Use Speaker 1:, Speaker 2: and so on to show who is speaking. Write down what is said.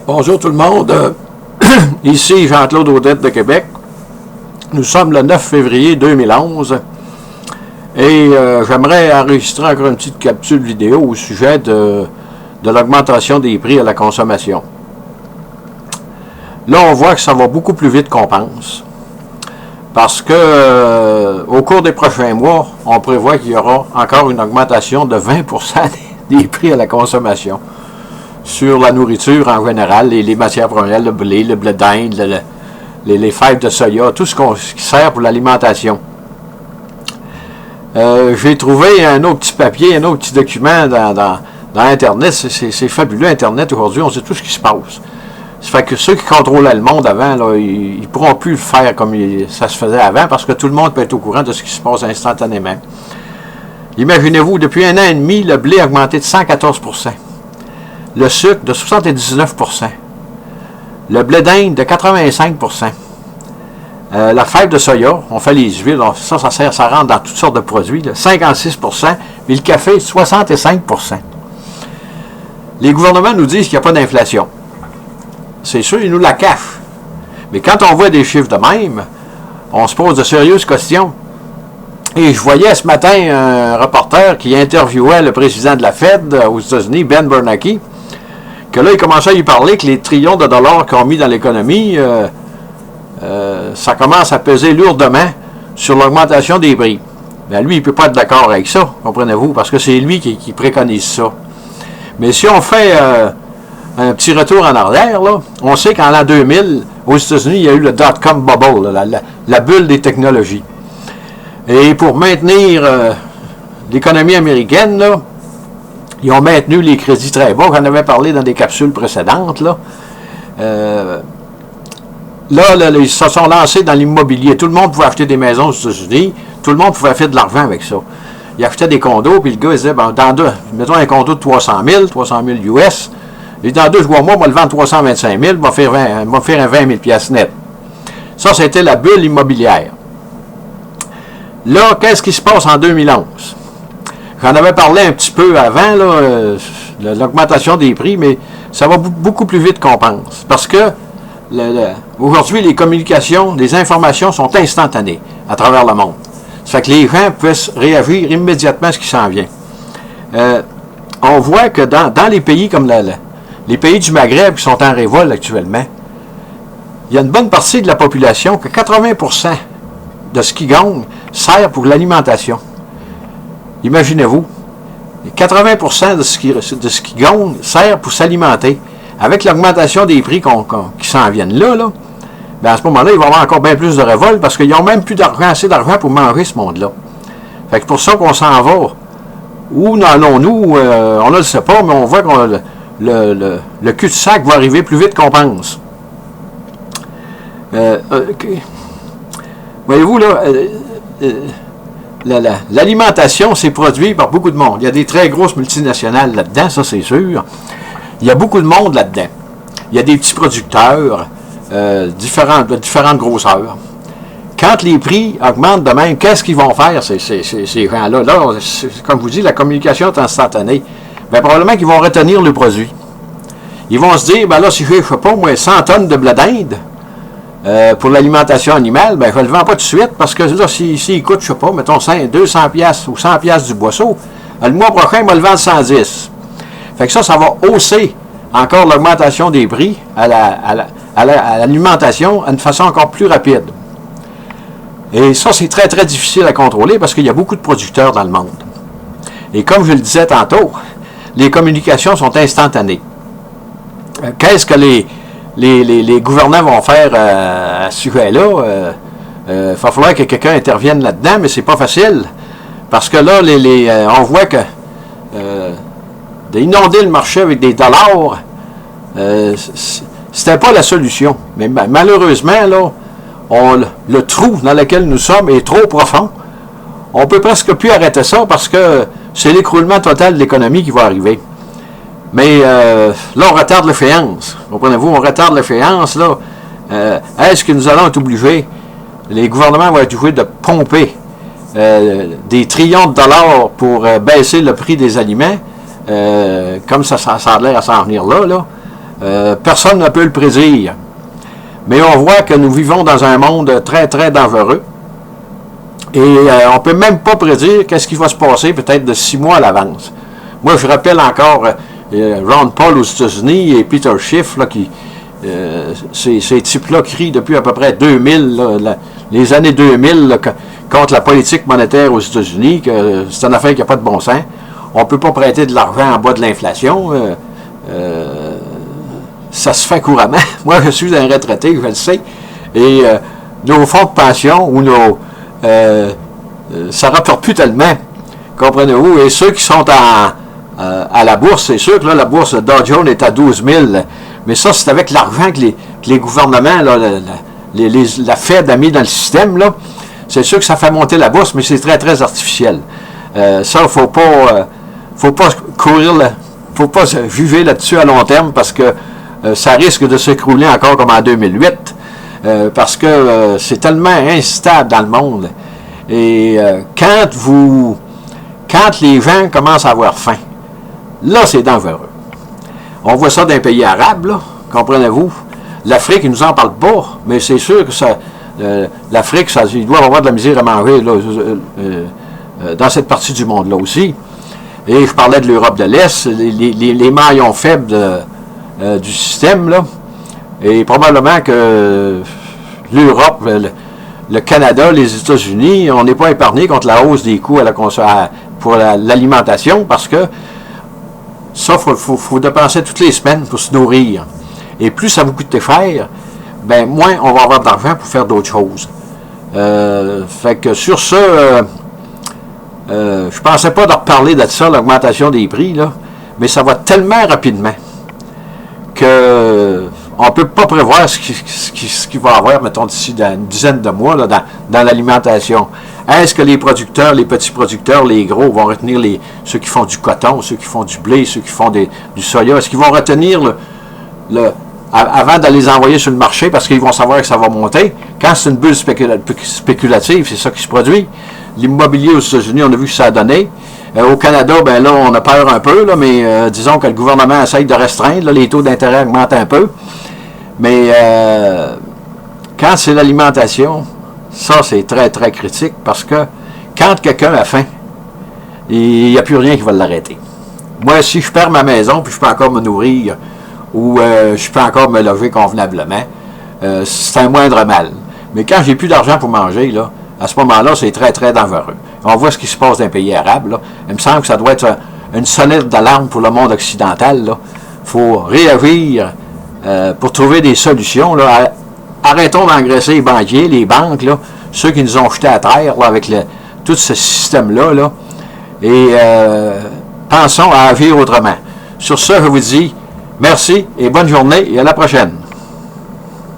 Speaker 1: Bonjour tout le monde, ici Jean-Claude Audette de Québec. Nous sommes le 9 février 2011 et j'aimerais enregistrer encore une petite capsule vidéo au sujet de l'augmentation des prix à la consommation. Là, on voit que ça va beaucoup plus vite qu'on pense parce que au cours des prochains mois, on prévoit qu'il y aura encore une augmentation de 20% des prix à la consommation sur la nourriture en général, les matières premières, le blé d'Inde, les fèves de soya, tout ce qui sert pour l'alimentation. J'ai trouvé un autre petit papier, un autre petit document dans Internet. C'est fabuleux, Internet, aujourd'hui, on sait tout ce qui se passe. Ça fait que ceux qui contrôlaient le monde avant, là, ils ne pourront plus le faire comme ça se faisait avant, parce que tout le monde peut être au courant de ce qui se passe instantanément. Imaginez-vous, depuis 1 an et demi, le blé a augmenté de 114%. Le sucre de 79%, le blé d'Inde de 85%, la fève de soya, on fait les huiles, ça rentre dans toutes sortes de produits, là, 56%, mais le café, 65%. Les gouvernements nous disent qu'il n'y a pas d'inflation. C'est sûr, ils nous la cachent. Mais quand on voit des chiffres de même, on se pose de sérieuses questions. Et je voyais ce matin un reporter qui interviewait le président de la Fed aux États-Unis, Ben Bernanke, que là, il commençait à lui parler que les trillions de dollars qu'on a mis dans l'économie, ça commence à peser lourdement sur l'augmentation des prix. Bien, lui, il ne peut pas être d'accord avec ça, comprenez-vous, parce que c'est lui qui préconise ça. Mais si on fait un petit retour en arrière, là, on sait qu'en l'an 2000, aux États-Unis, il y a eu le dot-com bubble, la bulle des technologies. Et pour maintenir l'économie américaine, là, ils ont maintenu les crédits très bas. J'en avais parlé dans des capsules précédentes. Là, ils se sont lancés dans l'immobilier. Tout le monde pouvait acheter des maisons aux États-Unis. Tout le monde pouvait faire de l'argent avec ça. Il achetait des condos, puis le gars il disait, ben, mettons un condo de 300 000 US. Et dans 2 mois, moi, je vais le vendre 325 000, je vais faire un 20 000 piastres net. Ça, c'était la bulle immobilière. Là, qu'est-ce qui se passe en 2011? J'en avais parlé un petit peu avant, l'augmentation des prix, mais ça va beaucoup plus vite qu'on pense. Parce que aujourd'hui, les communications, les informations sont instantanées à travers le monde. Ça fait que les gens peuvent réagir immédiatement à ce qui s'en vient. On voit que dans les pays comme les pays du Maghreb qui sont en révolte actuellement, il y a une bonne partie de la population que 80% de ce qu'ils gagnent sert pour l'alimentation. Imaginez-vous, 80% de ce qu'ils gagnent sert pour s'alimenter. Avec l'augmentation des prix qui s'en viennent là, bien à ce moment-là, il va y avoir encore bien plus de révoltes parce qu'ils n'ont même plus assez d'argent pour manger ce monde-là. Fait que pour ça qu'on s'en va. Où allons-nous? On ne le sait pas, mais on voit que le cul-de-sac va arriver plus vite qu'on pense. Voyez-vous, là... l'alimentation, c'est produit par beaucoup de monde. Il y a des très grosses multinationales là-dedans, ça c'est sûr. Il y a beaucoup de monde là-dedans. Il y a des petits producteurs de différentes grosseurs. Quand les prix augmentent de même, qu'est-ce qu'ils vont faire, ces gens-là? Là, comme je vous dis, la communication est instantanée. Bien, probablement qu'ils vont retenir le produit. Ils vont se dire, ben là, si j'ai, je sais pas, moi, 100 tonnes de blé d'Inde, pour l'alimentation animale, ben je ne le vends pas tout de suite parce que là, s'il coûte, je ne sais pas, mettons 200 piastres ou 100 piastres du boisseau, le mois prochain, il va le vendre 110. Fait que ça va hausser encore l'augmentation des prix à l'alimentation d'une façon encore plus rapide. Et ça, c'est très, très difficile à contrôler parce qu'il y a beaucoup de producteurs dans le monde. Et comme je le disais tantôt, les communications sont instantanées. Qu'est-ce que les gouvernants vont faire à ce sujet-là? Il va falloir que quelqu'un intervienne là-dedans, mais c'est pas facile. Parce que là, on voit que d'inonder le marché avec des dollars, c'était pas la solution. Mais malheureusement, là, le trou dans lequel nous sommes est trop profond. On peut presque plus arrêter ça parce que c'est l'écroulement total de l'économie qui va arriver. Mais là, on retarde l'échéance. Comprenez-vous, on retarde l'échéance, là. Est-ce que nous allons être obligés, les gouvernements vont être obligés de pomper des trillions de dollars pour baisser le prix des aliments, comme ça a l'air à s'en venir là. Personne ne peut le prédire. Mais on voit que nous vivons dans un monde très, très dangereux. Et on ne peut même pas prédire qu'est-ce qui va se passer peut-être de 6 mois à l'avance. Moi, je rappelle encore Ron Paul aux États-Unis et Peter Schiff, là, qui, ces types-là crient depuis à peu près 2000, là, les années 2000, là, contre la politique monétaire aux États-Unis, que c'est une affaire qui n'a pas de bon sens. On ne peut pas prêter de l'argent en bas de l'inflation. Ça se fait couramment. Moi, je suis un retraité, je le sais. Et nos fonds de pension ou nos... ça ne rapporte plus tellement. Comprenez-vous? Et ceux qui sont à la bourse, c'est sûr que là, la bourse Dow Jones est à 12 000. Mais ça, c'est avec l'argent que les gouvernements, là, la Fed a mis dans le système, là. C'est sûr que ça fait monter la bourse, mais c'est très, très artificiel. Ça, il ne faut pas courir, faut pas juger là-dessus à long terme parce que ça risque de s'écrouler encore comme en 2008 parce que c'est tellement instable dans le monde. Et quand les gens commencent à avoir faim, là, c'est dangereux. On voit ça dans les pays arabes, là, comprenez-vous? L'Afrique, ils nous en parlent pas, mais c'est sûr que ça... l'Afrique, ils doivent avoir de la misère à manger là, dans cette partie du monde-là aussi. Et je parlais de l'Europe de l'Est, les maillons faibles du système, là. Et probablement que l'Europe, le Canada, les États-Unis, on n'est pas épargnés contre la hausse des coûts pour l'alimentation, parce que ça, il faut dépenser toutes les semaines pour se nourrir. Et plus ça vous coûte cher, ben moins on va avoir d'argent pour faire d'autres choses. Fait que sur ce, je pensais pas de reparler de ça, l'augmentation des prix, là, mais ça va tellement rapidement que on ne peut pas prévoir ce qu'il va y avoir, mettons, d'ici une dizaine de mois là, dans l'alimentation. Est-ce que les producteurs, les petits producteurs, les gros, vont retenir ceux qui font du coton, ceux qui font du blé, ceux qui font du soya? Est-ce qu'ils vont retenir avant de les envoyer sur le marché parce qu'ils vont savoir que ça va monter? Quand c'est une bulle spéculative, c'est ça qui se produit. L'immobilier aux États-Unis, on a vu que ça a donné. Au Canada, ben là, on a peur un peu, là, mais disons que le gouvernement essaye de restreindre, là, les taux d'intérêt augmentent un peu. Mais quand c'est l'alimentation, ça, c'est très, très critique parce que quand quelqu'un a faim, il n'y a plus rien qui va l'arrêter. Moi, si je perds ma maison puis je peux encore me nourrir ou je peux encore me loger convenablement, c'est un moindre mal. Mais quand j'ai plus d'argent pour manger, là, à ce moment-là, c'est très, très dangereux. On voit ce qui se passe dans les pays arabes. Là. Il me semble que ça doit être une sonnette d'alarme pour le monde occidental. Il faut réagir pour trouver des solutions. Là. Arrêtons d'engraisser les banquiers, les banques, là, ceux qui nous ont jetés à terre là, avec tout ce système-là. Là, et pensons à agir autrement. Sur ce, je vous dis merci et bonne journée et à la prochaine.